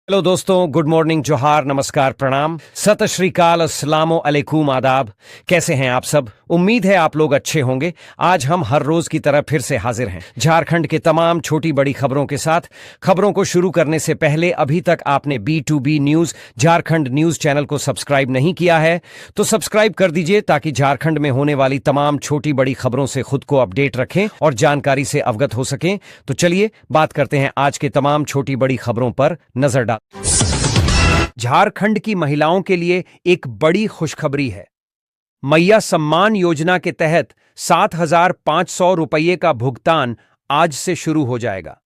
Hello दोस्तों, good morning, जोहार, नमस्कार, प्रणाम, सत श्री अकाल, अस्सलामो अलैकुम, आदाब। कैसे हैं आप सब? उम्मीद है आप लोग अच्छे होंगे। आज हम हर रोज की तरह फिर से हाजिर हैं झारखंड के तमाम छोटी बड़ी खबरों के साथ। खबरों को शुरू करने से पहले अभी तक आपने B2B news Jharkhand news channel को सब्सक्राइब नहीं किया है तो सब्सक्राइब कर दीजिए ताकि झारखंड में होने वाली तमाम छोटी बड़ी खबरों से खुद को अपडेट रखें और जानकारी से अवगत हो सकें। तो चलिए बात करते हैं आज के तमाम छोटी बड़ी खबरों पर नजर डाल। झारखंड की महिलाओं के लिए एक बड़ी खुशखबरी है। मैया सम्मान योजना के तहत 7,500 रुपये का भुगतान आज से शुरू हो जाएगा।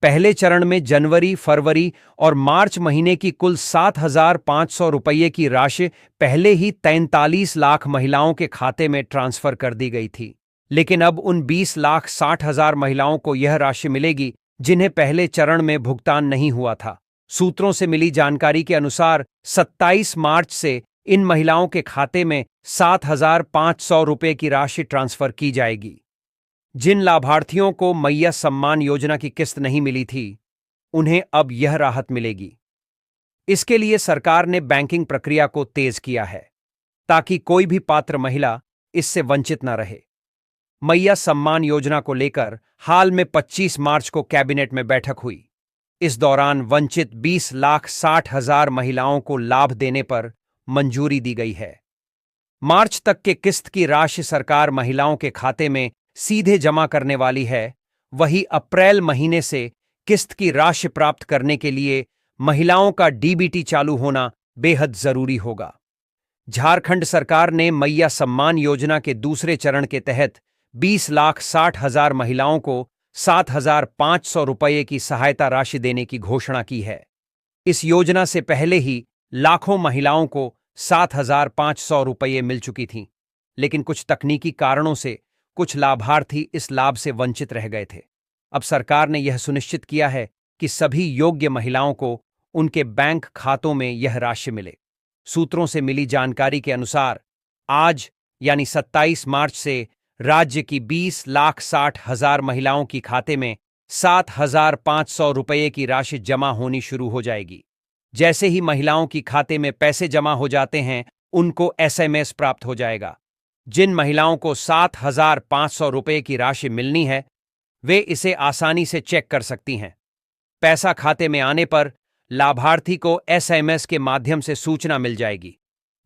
पहले चरण में जनवरी, फरवरी और मार्च महीने की कुल 7,500 रुपये की राशि पहले ही 43 लाख महिलाओं के खाते में ट्रांसफर कर दी गई थी। लेकिन अब उन 20,60,000 महिलाओं को यह राशि मिलेगी जिन्हें पहले चरण में भुगतान नहीं हुआ था। सूत्रों से मिली जानकारी के अनुसार 27 मार्च से इन महिलाओं के खाते में 7,500 रुपये की राशि ट्रांसफर की जाएगी। जिन लाभार्थियों को मैया सम्मान योजना की किस्त नहीं मिली थी, उन्हें अब यह राहत मिलेगी। इसके लिए सरकार ने बैंकिंग प्रक्रिया को तेज किया है ताकि कोई भी पात्र महिला इससे वंचित न रहे। मैया सम्मान योजना को लेकर हाल में 25 मार्च को कैबिनेट में बैठक हुई। इस दौरान वंचित 20,60,000 महिलाओं को लाभ देने पर मंजूरी दी गई है। मार्च तक के किस्त की राशि सरकार महिलाओं के खाते में सीधे जमा करने वाली है। वहीं अप्रैल महीने से किस्त की राशि प्राप्त करने के लिए महिलाओं का डीबीटी चालू होना बेहद जरूरी होगा। झारखंड सरकार ने मैया सम्मान योजना के दूसरे चरण के तहत 20,60,000 महिलाओं को 7,500 रुपये की सहायता राशि देने की घोषणा की है। इस योजना से पहले ही लाखों महिलाओं को 7,500 रुपये मिल चुकी थीं, लेकिन कुछ तकनीकी कारणों से कुछ लाभार्थी इस लाभ से वंचित रह गए थे। अब सरकार ने यह सुनिश्चित किया है कि सभी योग्य महिलाओं को उनके बैंक खातों में यह राशि मिले। सूत्रों से मिली जानकारी के अनुसार आज यानी 27 मार्च से राज्य की 20,60,000 महिलाओं की खाते में 7,500 रुपये की राशि जमा होनी शुरू हो जाएगी। जैसे ही महिलाओं की खाते में पैसे जमा हो जाते हैं, उनको SMS प्राप्त हो जाएगा। जिन महिलाओं को 7,500 रुपये की राशि मिलनी है, वे इसे आसानी से चेक कर सकती हैं। पैसा खाते में आने पर लाभार्थी को SMS के माध्यम से सूचना मिल जाएगी।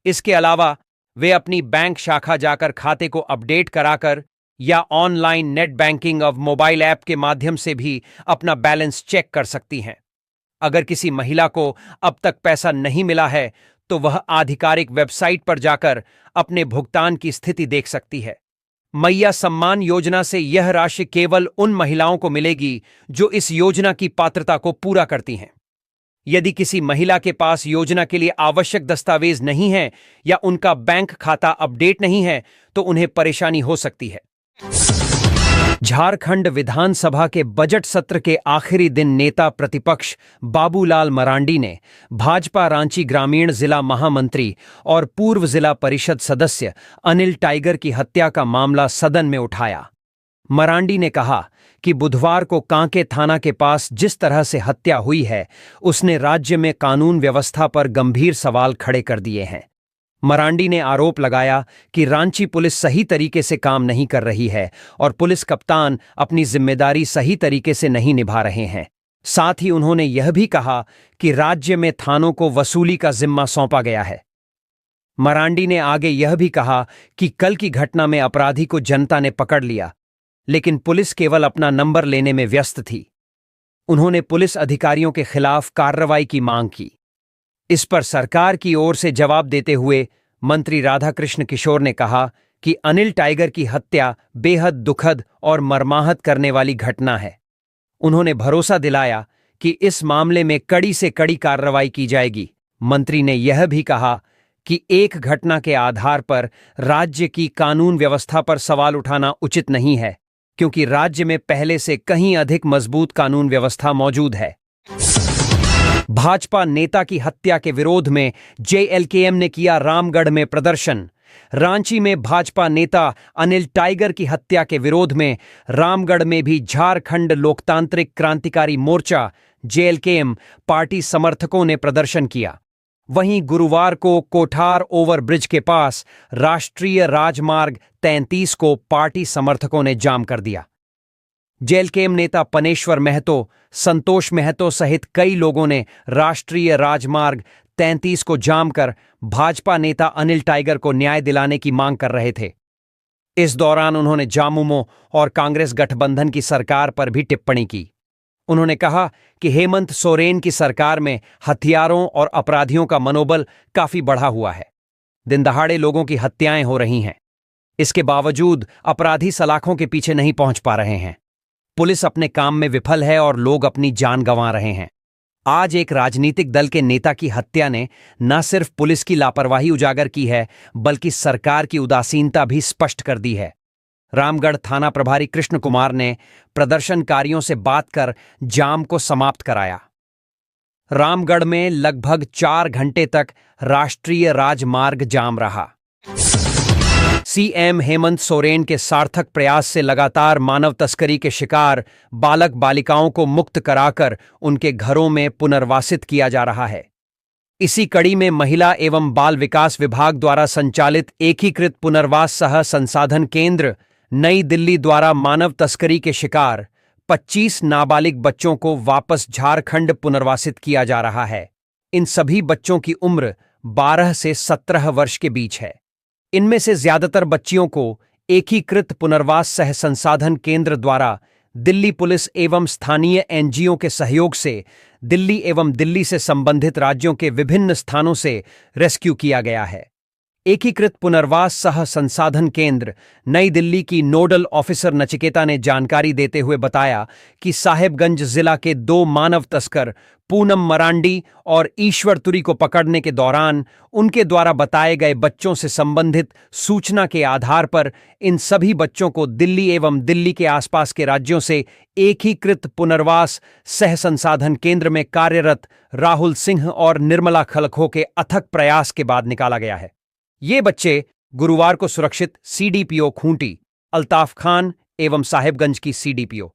इसके अलावा वे अपनी बैंक शाखा जाकर खाते को अपडेट कराकर या ऑनलाइन नेट बैंकिंग और मोबाइल ऐप के माध्यम से भी अपना बैलेंस चेक कर सकती हैं। अगर किसी महिला को अब तक पैसा नहीं मिला है तो वह आधिकारिक वेबसाइट पर जाकर अपने भुगतान की स्थिति देख सकती है। मैया सम्मान योजना से यह राशि केवल उन महिलाओं को मिलेगी जो इस योजना की पात्रता को पूरा करती हैं। यदि किसी महिला के पास योजना के लिए आवश्यक दस्तावेज नहीं है या उनका बैंक खाता अपडेट नहीं है तो उन्हें परेशानी हो सकती है। झारखंड विधानसभा के बजट सत्र के आखिरी दिन नेता प्रतिपक्ष बाबूलाल मरांडी ने भाजपा रांची ग्रामीण जिला महामंत्री और पूर्व जिला परिषद सदस्य अनिल टाइगर की हत्या का मामला सदन में उठाया। मरांडी ने कहा कि बुधवार को कांके थाना के पास जिस तरह से हत्या हुई है, उसने राज्य में कानून व्यवस्था पर गंभीर सवाल खड़े कर दिए हैं। मरांडी ने आरोप लगाया कि रांची पुलिस सही तरीके से काम नहीं कर रही है और पुलिस कप्तान अपनी जिम्मेदारी सही तरीके से नहीं निभा रहे हैं। साथ ही उन्होंने यह भी कहा कि राज्य में थानों को वसूली का जिम्मा सौंपा गया है। मरांडी ने आगे यह भी कहा कि कल की घटना में अपराधी को जनता ने पकड़ लिया, लेकिन पुलिस केवल अपना नंबर लेने में व्यस्त थी। उन्होंने पुलिस अधिकारियों के खिलाफ कार्रवाई की मांग की। इस पर सरकार की ओर से जवाब देते हुए मंत्री राधाकृष्ण किशोर ने कहा कि अनिल टाइगर की हत्या बेहद दुखद और मर्माहत करने वाली घटना है। उन्होंने भरोसा दिलाया कि इस मामले में कड़ी से कड़ी कार्रवाई की जाएगी। मंत्री ने यह भी कहा कि एक घटना के आधार पर राज्य की कानून व्यवस्था पर सवाल उठाना उचित नहीं है, क्योंकि राज्य में पहले से कहीं अधिक मजबूत कानून व्यवस्था मौजूद है। भाजपा नेता की हत्या के विरोध में JLKM ने किया रामगढ़ में प्रदर्शन। रांची में भाजपा नेता अनिल टाइगर की हत्या के विरोध में रामगढ़ में भी झारखंड लोकतांत्रिक क्रांतिकारी मोर्चा जेएलकेएम पार्टी समर्थकों ने प्रदर्शन किया। वहीं गुरुवार को कोठार ओवरब्रिज के पास राष्ट्रीय राजमार्ग 33 को पार्टी समर्थकों ने जाम कर दिया। जेएलकेएम नेता पनेश्वर महतो, संतोष महतो सहित कई लोगों ने राष्ट्रीय राजमार्ग 33 को जाम कर भाजपा नेता अनिल टाइगर को न्याय दिलाने की मांग कर रहे थे। इस दौरान उन्होंने जामुमो और कांग्रेस गठबंधन की सरकार पर भी टिप्पणी की। उन्होंने कहा कि हेमंत सोरेन की सरकार में हथियारों और अपराधियों का मनोबल काफी बढ़ा हुआ है। दिन दहाड़े लोगों की हत्याएं हो रही हैं। इसके बावजूद अपराधी सलाखों के पीछे नहीं पहुंच पा रहे हैं। पुलिस अपने काम में विफल है और लोग अपनी जान गंवा रहे हैं। आज एक राजनीतिक दल के नेता की हत्या ने न सिर्फ पुलिस की लापरवाही उजागर की है, बल्कि सरकार की उदासीनता भी स्पष्ट कर दी है। रामगढ़ थाना प्रभारी कृष्ण कुमार ने प्रदर्शनकारियों से बात कर जाम को समाप्त कराया। रामगढ़ में लगभग 4 घंटे तक राष्ट्रीय राजमार्ग जाम रहा। सीएम हेमंत सोरेन के सार्थक प्रयास से लगातार मानव तस्करी के शिकार बालक बालिकाओं को मुक्त कराकर उनके घरों में पुनर्वासित किया जा रहा है। इसी कड़ी में महिला एवं बाल विकास विभाग द्वारा संचालित एकीकृत पुनर्वास सह संसाधन केंद्र नई दिल्ली द्वारा मानव तस्करी के शिकार 25 नाबालिग बच्चों को वापस झारखंड पुनर्वासित किया जा रहा है। इन सभी बच्चों की उम्र 12 से 17 वर्ष के बीच है। इनमें से ज्यादातर बच्चियों को एकीकृत पुनर्वास सह संसाधन केंद्र द्वारा दिल्ली पुलिस एवं स्थानीय एनजीओ के सहयोग से दिल्ली एवं दिल्ली से संबंधित राज्यों के विभिन्न स्थानों से रेस्क्यू किया गया है। एकीकृत पुनर्वास सह संसाधन केंद्र नई दिल्ली की नोडल ऑफिसर नचिकेता ने जानकारी देते हुए बताया कि साहेबगंज जिला के 2 मानव तस्कर पूनम मरांडी और ईश्वर तुरी को पकड़ने के दौरान उनके द्वारा बताए गए बच्चों से संबंधित सूचना के आधार पर इन सभी बच्चों को दिल्ली एवं दिल्ली के आसपास के राज्यों से एकीकृत पुनर्वास सह संसाधन केंद्र में कार्यरत राहुल सिंह और निर्मला खलखो के अथक प्रयास के बाद निकाला गया है। ये बच्चे गुरुवार को सुरक्षित सीडीपीओ खूंटी अल्ताफ खान एवं साहेबगंज की सीडीपीओ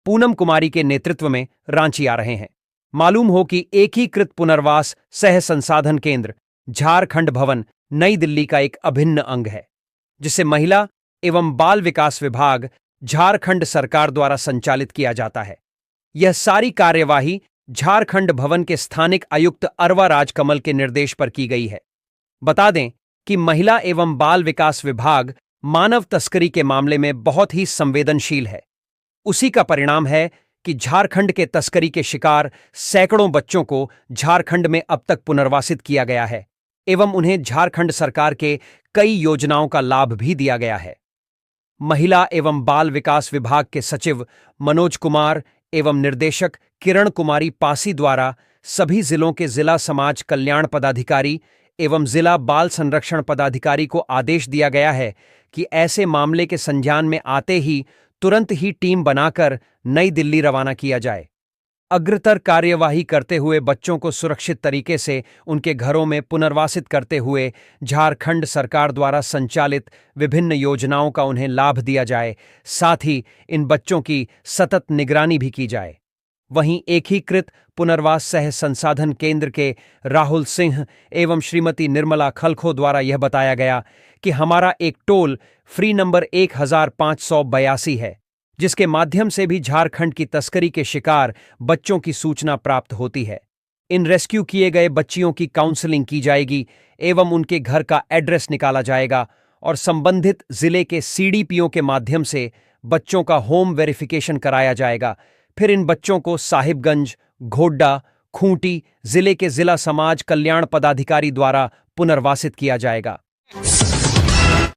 पूनम कुमारी के नेतृत्व में रांची आ रहे हैं। मालूम हो कि एकीकृत पुनर्वास सह संसाधन केंद्र झारखंड भवन नई दिल्ली का एक अभिन्न अंग है, जिसे महिला एवं बाल विकास विभाग झारखंड सरकार द्वारा संचालित किया जाता है। यह सारी कार्यवाही झारखंड भवन के स्थानिक आयुक्त अरवा राजकमल के निर्देश पर की गई है। बता दें कि महिला एवं बाल विकास विभाग मानव तस्करी के मामले में बहुत ही संवेदनशील है। उसी का परिणाम है कि झारखंड के तस्करी के शिकार सैकड़ों बच्चों को झारखंड में अब तक पुनर्वासित किया गया है एवं उन्हें झारखंड सरकार के कई योजनाओं का लाभ भी दिया गया है। महिला एवं बाल विकास विभाग के सचिव मनोज कुमार एवं निर्देशक किरण कुमारी पासी द्वारा सभी जिलों के जिला समाज कल्याण पदाधिकारी एवं जिला बाल संरक्षण पदाधिकारी को आदेश दिया गया है कि ऐसे मामले के संज्ञान में आते ही तुरंत ही टीम बनाकर नई दिल्ली रवाना किया जाए। अग्रतर कार्यवाही करते हुए बच्चों को सुरक्षित तरीके से उनके घरों में पुनर्वासित करते हुए झारखंड सरकार द्वारा संचालित विभिन्न योजनाओं का उन्हें लाभ दिया जाए। साथ ही इन बच्चों की सतत निगरानी भी की जाए। वहीं एकीकृत पुनर्वास सह संसाधन केंद्र के राहुल सिंह एवं श्रीमती निर्मला खलखो द्वारा यह बताया गया कि हमारा एक टोल फ्री नंबर 1582 है, जिसके माध्यम से भी झारखंड की तस्करी के शिकार बच्चों की सूचना प्राप्त होती है। इन रेस्क्यू किए गए बच्चियों की काउंसलिंग की जाएगी एवं उनके घर का एड्रेस निकाला जाएगा और संबंधित जिले के सीडीपीओ के माध्यम से बच्चों का होम वेरिफिकेशन कराया जाएगा। फिर इन बच्चों को साहिबगंज, घोड्डा, खूंटी जिले के जिला समाज कल्याण पदाधिकारी द्वारा पुनर्वासित किया जाएगा।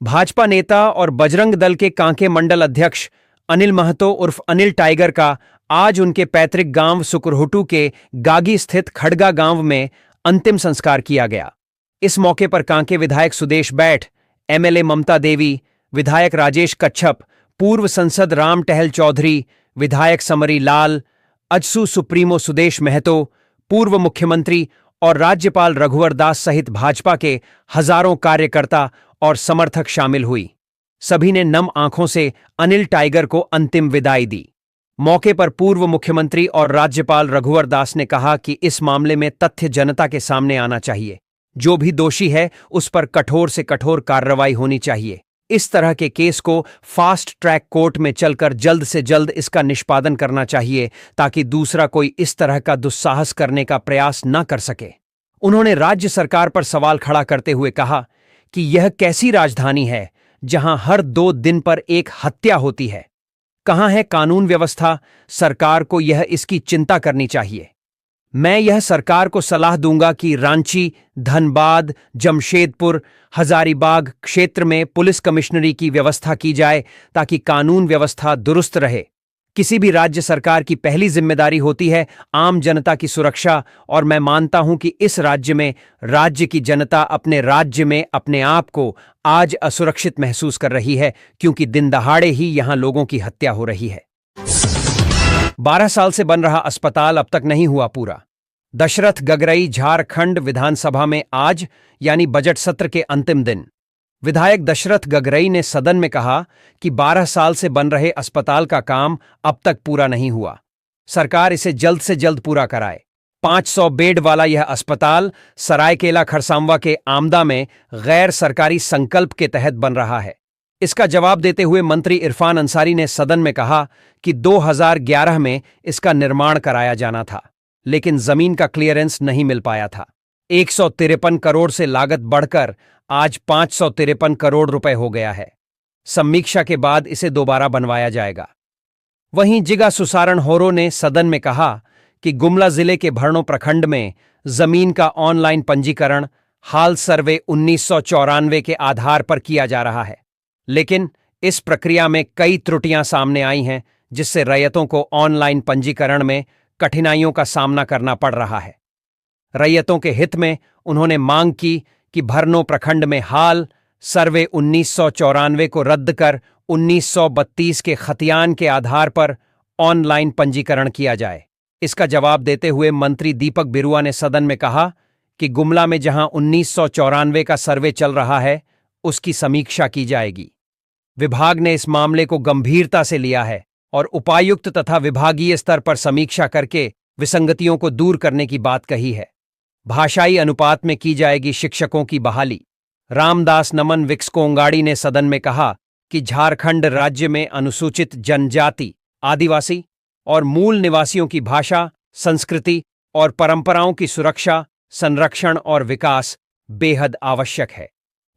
भाजपा नेता और बजरंग दल के कांके मंडल अध्यक्ष अनिल महतो उर्फ अनिल टाइगर का आज उनके पैतृक गांव सुकुरहुटू के गागी स्थित खड़गा गांव में अंतिम संस्कार किया गया। इस मौके पर कांके विधायक सुदेश बैठ, एमएलए ममता देवी, विधायक राजेश कच्छप, पूर्व सांसद राम टहल चौधरी, विधायक समरी लाल, अजसू सुप्रीमो सुदेश महतो, पूर्व मुख्यमंत्री और राज्यपाल रघुवर दास सहित भाजपा के हजारों कार्यकर्ता और समर्थक शामिल हुई। सभी ने नम आंखों से अनिल टाइगर को अंतिम विदाई दी। मौके पर पूर्व मुख्यमंत्री और राज्यपाल रघुवर दास ने कहा कि इस मामले में तथ्य जनता के सामने आना चाहिए। जो भी दोषी है उस पर कठोर से कठोर कार्रवाई होनी चाहिए। इस तरह के केस को फास्ट ट्रैक कोर्ट में चलकर जल्द से जल्द इसका निष्पादन करना चाहिए ताकि दूसरा कोई इस तरह का दुस्साहस करने का प्रयास न कर सके। उन्होंने राज्य सरकार पर सवाल खड़ा करते हुए कहा कि यह कैसी राजधानी है जहां हर 2 दिन पर एक हत्या होती है। कहां है कानून व्यवस्था? सरकार को यह इसकी चिंता करनी चाहिए। मैं यह सरकार को सलाह दूंगा कि रांची, धनबाद, जमशेदपुर, हजारीबाग क्षेत्र में पुलिस कमिश्नरी की व्यवस्था की जाए ताकि कानून व्यवस्था दुरुस्त रहे। किसी भी राज्य सरकार की पहली जिम्मेदारी होती है आम जनता की सुरक्षा, और मैं मानता हूं कि इस राज्य में राज्य की जनता अपने राज्य में अपने आप को आज असुरक्षित महसूस कर रही है क्योंकि दिन दहाड़े ही यहां लोगों की हत्या हो रही है। 12 साल से बन रहा अस्पताल अब तक नहीं हुआ पूरा। दशरथ गगरई झारखंड विधानसभा में आज यानी बजट सत्र के अंतिम दिन विधायक दशरथ गगरई ने सदन में कहा कि 12 साल से बन रहे अस्पताल का काम अब तक पूरा नहीं हुआ। सरकार इसे जल्द से जल्द पूरा कराए। 500 बेड वाला यह अस्पताल सरायकेला खरसांवा के आमदा में गैर सरकारी संकल्प के तहत बन रहा है। इसका जवाब देते हुए मंत्री इरफान अंसारी ने सदन में कहा कि 2011 में इसका निर्माण कराया जाना था, लेकिन जमीन का क्लियरेंस नहीं मिल पाया था। 153 करोड़ से लागत बढ़कर आज 553 करोड़ रुपए हो गया है। समीक्षा के बाद इसे दोबारा बनवाया जाएगा। वहीं जिगा सुसारण होरो ने सदन में कहा कि गुमला जिले के भरनो प्रखंड में जमीन का ऑनलाइन पंजीकरण हाल सर्वे 1994 के आधार पर किया जा रहा है, लेकिन इस प्रक्रिया में कई त्रुटियां सामने आई हैं जिससे रैयतों को ऑनलाइन पंजीकरण में कठिनाइयों का सामना करना पड़ रहा है। रैयतों के हित में उन्होंने मांग की कि भरनो प्रखंड में हाल सर्वे 1994 को रद्द कर 1932 के खतियान के आधार पर ऑनलाइन पंजीकरण किया जाए। इसका जवाब देते हुए मंत्री दीपक बिरुआ ने सदन में कहा कि गुमला में जहां 1994 का सर्वे चल रहा है उसकी समीक्षा की जाएगी। विभाग ने इस मामले को गंभीरता से लिया है और उपायुक्त तथा विभागीय स्तर पर समीक्षा करके विसंगतियों को दूर करने की बात कही है। भाषाई अनुपात में की जाएगी शिक्षकों की बहाली। रामदास नमन विक्सकोंगाड़ी ने सदन में कहा कि झारखंड राज्य में अनुसूचित जनजाति, आदिवासी और मूल निवासियों की भाषा, संस्कृति और परंपराओं की सुरक्षा, संरक्षण और विकास बेहद आवश्यक है।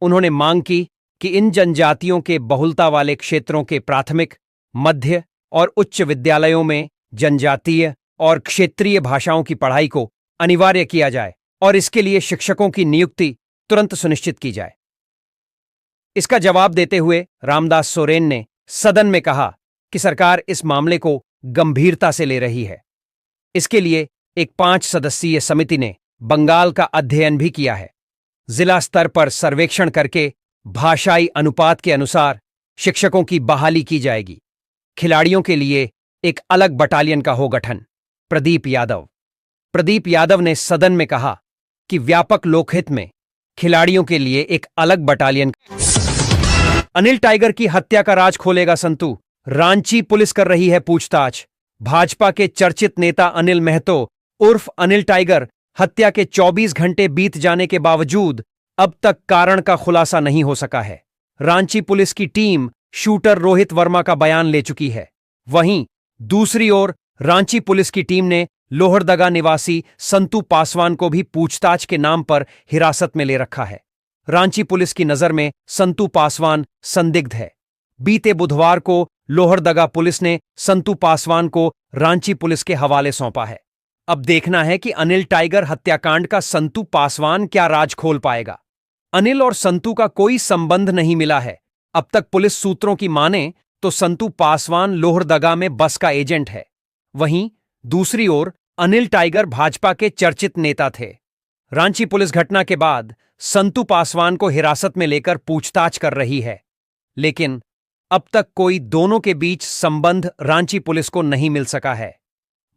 उन्होंने मांग की कि इन जनजातियों के बहुलता वाले क्षेत्रों के प्राथमिक, मध्य और उच्च विद्यालयों में जनजातीय और क्षेत्रीय भाषाओं की पढ़ाई को अनिवार्य किया जाए और इसके लिए शिक्षकों की नियुक्ति तुरंत सुनिश्चित की जाए। इसका जवाब देते हुए रामदास सोरेन ने सदन में कहा कि सरकार इस मामले को गंभीरता से ले रही है। इसके लिए एक 5 सदस्यीय समिति ने बंगाल का अध्ययन भी किया है। जिला स्तर पर सर्वेक्षण करके भाषाई अनुपात के अनुसार शिक्षकों की बहाली की जाएगी। खिलाड़ियों के लिए एक अलग बटालियन का हो गठन। प्रदीप यादव ने सदन में कहा कि व्यापक लोकहित में खिलाड़ियों के लिए एक अलग बटालियन। अनिल टाइगर की हत्या का राज खोलेगा संतू। रांची पुलिस कर रही है पूछताछ। भाजपा के चर्चित नेता अनिल महतो उर्फ अनिल टाइगर हत्या के 24 घंटे बीत जाने के बावजूद अब तक कारण का खुलासा नहीं हो सका है। रांची पुलिस की टीम शूटर रोहित वर्मा का बयान ले चुकी है। वहीं दूसरी ओर रांची पुलिस की टीम ने लोहरदगा निवासी संतू पासवान को भी पूछताछ के नाम पर हिरासत में ले रखा है। रांची पुलिस की नजर में संतू पासवान संदिग्ध है। बीते बुधवार को लोहरदगा पुलिस ने संतू पासवान को रांची पुलिस के हवाले सौंपा है। अब देखना है कि अनिल टाइगर हत्याकांड का संतू पासवान क्या राज खोल पाएगा। अनिल और संतू का कोई संबंध नहीं मिला है। अब तक पुलिस सूत्रों की माने तो संतू पासवान लोहरदगा में बस का एजेंट है। वहीं दूसरी ओर अनिल टाइगर भाजपा के चर्चित नेता थे। रांची पुलिस घटना के बाद संतू पासवान को हिरासत में लेकर पूछताछ कर रही है, लेकिन अब तक कोई दोनों के बीच संबंध रांची पुलिस को नहीं मिल सका है।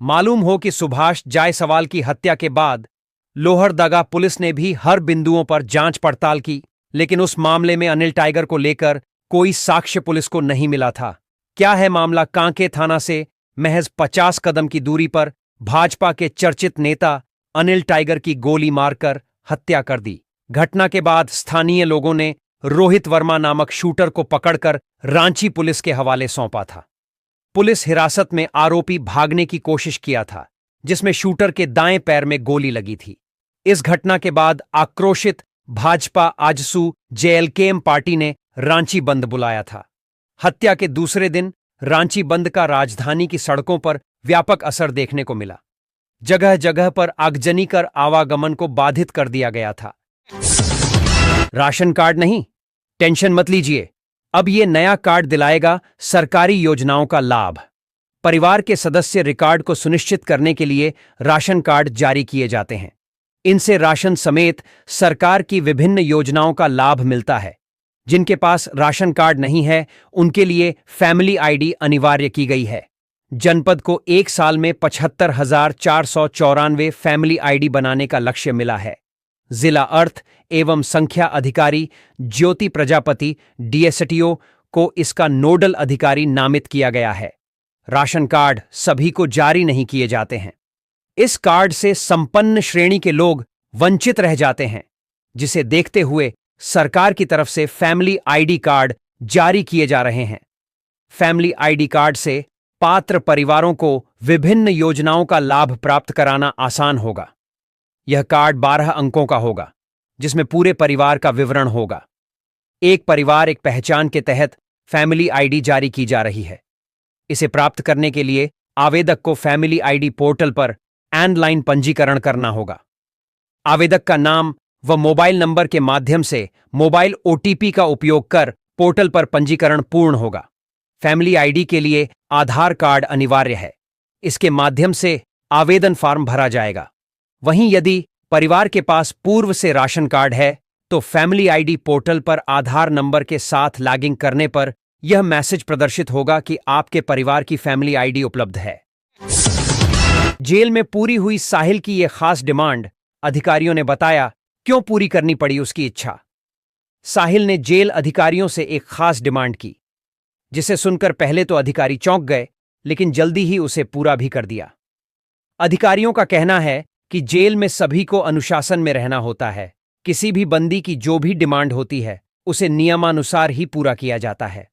मालूम हो कि सुभाष जायसवाल की हत्या के बाद लोहरदगा पुलिस ने भी हर बिंदुओं पर जांच पड़ताल की, लेकिन उस मामले में अनिल टाइगर को लेकर कोई साक्ष्य पुलिस को नहीं मिला था। क्या है मामला? कांके थाना से महज 50 कदम की दूरी पर भाजपा के चर्चित नेता अनिल टाइगर की गोली मारकर हत्या कर दी। घटना के बाद स्थानीय लोगों ने रोहित वर्मा नामक शूटर को पकड़कर रांची पुलिस के हवाले सौंपा था। पुलिस हिरासत में आरोपी भागने की कोशिश किया था, जिसमें शूटर के दाएं पैर में गोली लगी थी। इस घटना के बाद आक्रोशित भाजपा आजसू जेएलकेएम पार्टी ने रांची बंद बुलाया था। हत्या के दूसरे दिन रांची बंद का राजधानी की सड़कों पर व्यापक असर देखने को मिला। जगह जगह पर आगजनी कर आवागमन को बाधित कर दिया गया था। राशन कार्ड नहीं, टेंशन मत लीजिए, अब ये नया कार्ड दिलाएगा सरकारी योजनाओं का लाभ। परिवार के सदस्य रिकॉर्ड को सुनिश्चित करने के लिए राशन कार्ड जारी किए जाते हैं। इनसे राशन समेत सरकार की विभिन्न योजनाओं का लाभ मिलता है। जिनके पास राशन कार्ड नहीं है, उनके लिए फैमिली आईडी अनिवार्य की गई है। जनपद को एक साल में 75,494 फैमिली आईडी बनाने का लक्ष्य मिला है। जिला अर्थ एवं संख्या अधिकारी ज्योति प्रजापति डीएसटीओ को इसका नोडल अधिकारी नामित किया गया है। राशन कार्ड सभी को जारी नहीं किए जाते हैं। इस कार्ड से संपन्न श्रेणी के लोग वंचित रह जाते हैं, जिसे देखते हुए सरकार की तरफ से फैमिली आईडी कार्ड जारी किए जा रहे हैं। फैमिली आईडी कार्ड से पात्र परिवारों को विभिन्न योजनाओं का लाभ प्राप्त कराना आसान होगा। यह कार्ड 12 अंकों का होगा, जिसमें पूरे परिवार का विवरण होगा। एक परिवार एक पहचान के तहत फैमिली आईडी जारी की जा रही है। इसे प्राप्त करने के लिए आवेदक को फैमिली आईडी पोर्टल पर ऑनलाइन पंजीकरण करना होगा। आवेदक का नाम व मोबाइल नंबर के माध्यम से मोबाइल ओटीपी का उपयोग कर पोर्टल पर पंजीकरण पूर्ण होगा। फैमिली आईडी के लिए आधार कार्ड अनिवार्य है। इसके माध्यम से आवेदन फॉर्म भरा जाएगा। वहीं यदि परिवार के पास पूर्व से राशन कार्ड है, तो फैमिली आईडी पोर्टल पर आधार नंबर के साथ लॉगिन करने पर यह मैसेज प्रदर्शित होगा कि आपके परिवार की फैमिली आईडी उपलब्ध है। जेल में पूरी हुई साहिल की यह खास डिमांड अधिकारियों ने बताया क्यों पूरी करनी पड़ी उसकी इच्छा। साहिल ने जेल अधिकारियों से एक खास डिमांड की, जिसे सुनकर पहले तो अधिकारी चौंक गए, लेकिन जल्दी ही उसे पूरा भी कर दिया। अधिकारियों का कहना है कि जेल में सभी को अनुशासन में रहना होता है। किसी भी बंदी की जो भी डिमांड होती है, उसे नियमानुसार ही पूरा किया जाता है।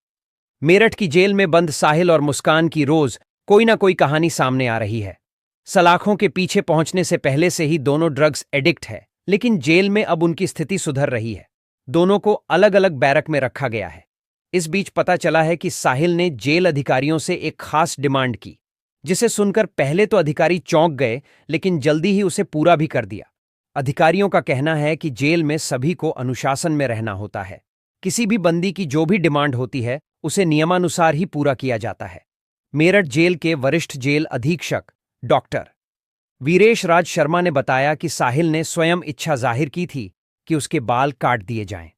मेरठ की जेल में बंद साहिल और मुस्कान की रोज कोई ना कोई कहानी सामने आ रही है। सलाखों के पीछे पहुंचने से पहले से ही दोनों ड्रग्स एडिक्ट है, लेकिन जेल में अब उनकी स्थिति सुधर रही है। दोनों को अलग अलग बैरक में रखा गया है। इस बीच पता चला है कि साहिल ने जेल अधिकारियों से एक खास डिमांड की, जिसे सुनकर पहले तो अधिकारी चौंक गए, लेकिन जल्दी ही उसे पूरा भी कर दिया। अधिकारियों का कहना है कि जेल में सभी को अनुशासन में रहना होता है। किसी भी बंदी की जो भी डिमांड होती है, उसे नियमानुसार ही पूरा किया जाता है। मेरठ जेल के वरिष्ठ जेल अधीक्षक डॉक्टर वीरेश राज शर्मा ने बताया कि साहिल ने स्वयं इच्छा जाहिर की थी कि उसके बाल काट दिए जाएं।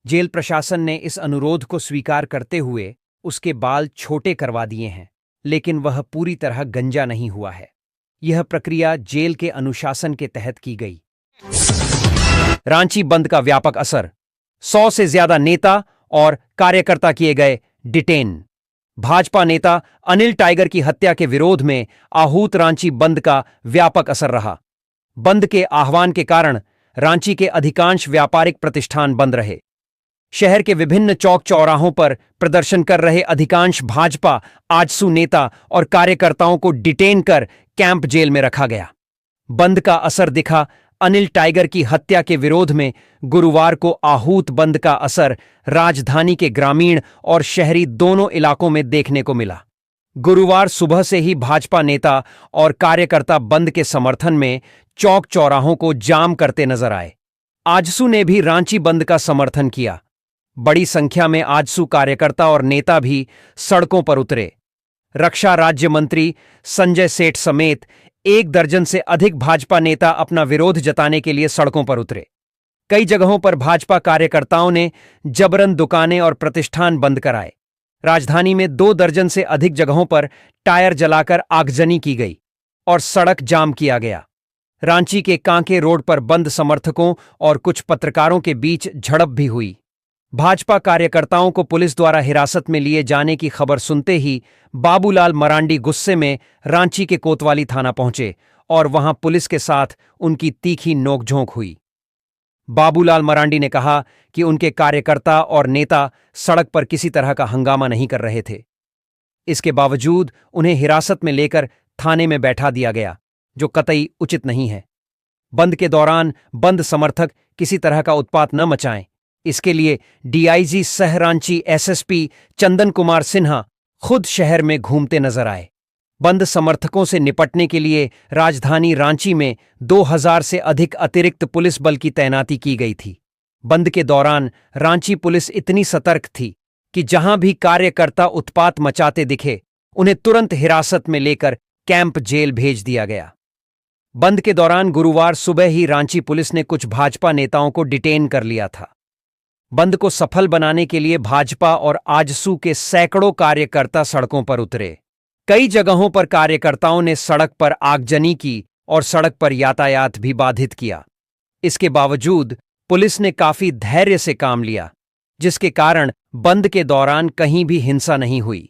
जेल प्रशासन ने इस अनुरोध को स्वीकार करते हुए उसके बाल छोटे करवा दिए हैं, लेकिन वह पूरी तरह गंजा नहीं हुआ है। यह प्रक्रिया जेल के अनुशासन के तहत की गई। रांची बंद का व्यापक असर, 100 से ज्यादा नेता और कार्यकर्ता किए गए डिटेन। भाजपा नेता अनिल टाइगर की हत्या के विरोध में आहूत रांची बंद का व्यापक असर रहा। बंद के आह्वान के कारण रांची के अधिकांश व्यापारिक प्रतिष्ठान बंद रहे। शहर के विभिन्न चौक चौराहों पर प्रदर्शन कर रहे अधिकांश भाजपा आजसू नेता और कार्यकर्ताओं को डिटेन कर कैंप जेल में रखा गया। बंद का असर दिखा अनिल टाइगर की हत्या के विरोध में गुरुवार को आहूत बंद का असर राजधानी के ग्रामीण और शहरी दोनों इलाकों में देखने को मिला। गुरुवार सुबह से ही भाजपा नेता और कार्यकर्ता बंद के समर्थन में चौक चौराहों को जाम करते नजर आए। आजसू ने भी रांची बंद का समर्थन किया। बड़ी संख्या में आजसू कार्यकर्ता और नेता भी सड़कों पर उतरे। रक्षा राज्य मंत्री संजय सेठ समेत 1 दर्जन से अधिक भाजपा नेता अपना विरोध जताने के लिए सड़कों पर उतरे। कई जगहों पर भाजपा कार्यकर्ताओं ने जबरन दुकानें और प्रतिष्ठान बंद कराए। राजधानी में 2 दर्जन से अधिक जगहों पर टायर जलाकर आगजनी की गई और सड़क जाम किया गया। रांची के कांके रोड पर बंद समर्थकों और कुछ पत्रकारों के बीच झड़प भी हुई। भाजपा कार्यकर्ताओं को पुलिस द्वारा हिरासत में लिए जाने की खबर सुनते ही बाबूलाल मरांडी गुस्से में रांची के कोतवाली थाना पहुंचे और वहां पुलिस के साथ उनकी तीखी नोकझोंक हुई। बाबूलाल मरांडी ने कहा कि उनके कार्यकर्ता और नेता सड़क पर किसी तरह का हंगामा नहीं कर रहे थे। इसके बावजूद उन्हें हिरासत में लेकर थाने में बैठा दिया गया, जो कतई उचित नहीं है। बंद के दौरान बंद समर्थक किसी तरह का उत्पात न मचाएं, इसके लिए डीआईजी सह रांची एसएसपी चंदन कुमार सिन्हा खुद शहर में घूमते नजर आए। बंद समर्थकों से निपटने के लिए राजधानी रांची में 2000 से अधिक अतिरिक्त पुलिस बल की तैनाती की गई थी। बंद के दौरान रांची पुलिस इतनी सतर्क थी कि जहां भी कार्यकर्ता उत्पात मचाते दिखे, उन्हें तुरंत हिरासत में लेकर कैंप जेल भेज दिया गया। बंद के दौरान गुरुवार सुबह ही रांची पुलिस ने कुछ भाजपा नेताओं को डिटेन कर लिया था। बंद को सफल बनाने के लिए भाजपा और आजसू के सैकड़ों कार्यकर्ता सड़कों पर उतरे। कई जगहों पर कार्यकर्ताओं ने सड़क पर आगजनी की और सड़क पर यातायात भी बाधित किया। इसके बावजूद पुलिस ने काफी धैर्य से काम लिया, जिसके कारण बंद के दौरान कहीं भी हिंसा नहीं हुई।